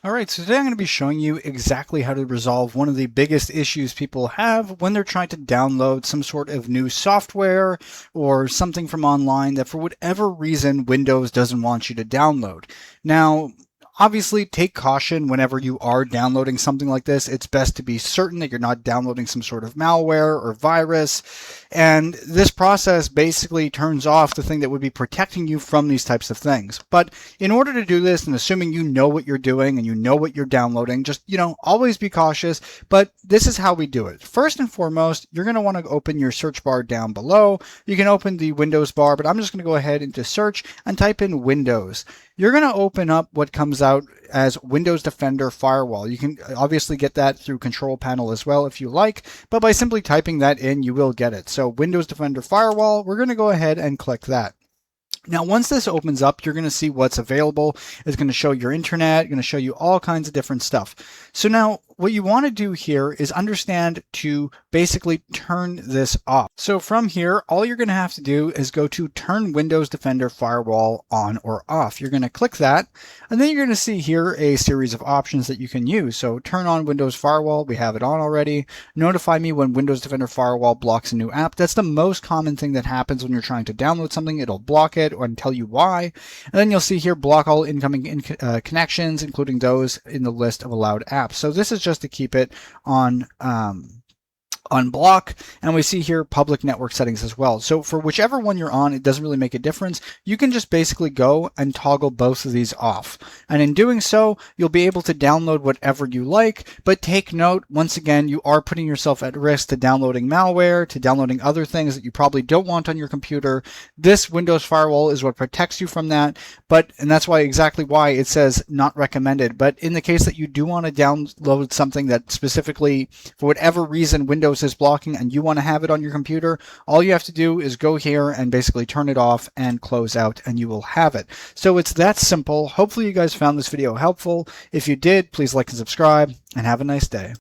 All right, so today I'm going to be showing you exactly how to resolve one of the biggest issues people have when they're trying to download some sort of new software or something from online that for whatever reason Windows doesn't want you to download. Now, obviously, take caution whenever you are downloading something like this. It's best to be certain that you're not downloading some sort of malware or virus. And this process basically turns off the thing that would be protecting you from these types of things. But in order to do this, and assuming you know what you're doing and you know what you're downloading, just, always be cautious. But this is how we do it. First and foremost, you're going to want to open your search bar down below. You can open the Windows bar, but I'm just going to go ahead into search and type in Windows. You're going to open up what comes out as Windows Defender Firewall. You can obviously get that through Control Panel as well if you like, but by simply typing that in, you will get it. So Windows Defender Firewall, we're going to go ahead and click that. Now, once this opens up, you're going to see what's available. It's going to show your internet, going to show you all kinds of different stuff. So now what you want to do here is understand to basically turn this off. So from here, all you're going to have to do is go to turn Windows Defender Firewall on or off. You're going to click that, and then you're going to see here a series of options that you can use. So turn on Windows Firewall, we have it on already. Notify me when Windows Defender Firewall blocks a new app. That's the most common thing that happens when you're trying to download something. It'll block it and tell you why. And then you'll see here block all incoming connections, including those in the list of allowed apps. So this is just to keep it on block, and we see here public network settings as well. So for whichever one you're on, it doesn't really make a difference. You can just basically go and toggle both of these off. And in doing so, you'll be able to download whatever you like, but take note, once again, you are putting yourself at risk to downloading malware, to downloading other things that you probably don't want on your computer. This Windows Firewall is what protects you from that, and that's exactly why it says not recommended. But in the case that you do want to download something that specifically, for whatever reason, Windows is blocking and you want to have it on your computer, all you have to do is go here and basically turn it off and close out, and you will have it. So it's that simple. Hopefully you guys found this video helpful. If you did, please like and subscribe, and have a nice day.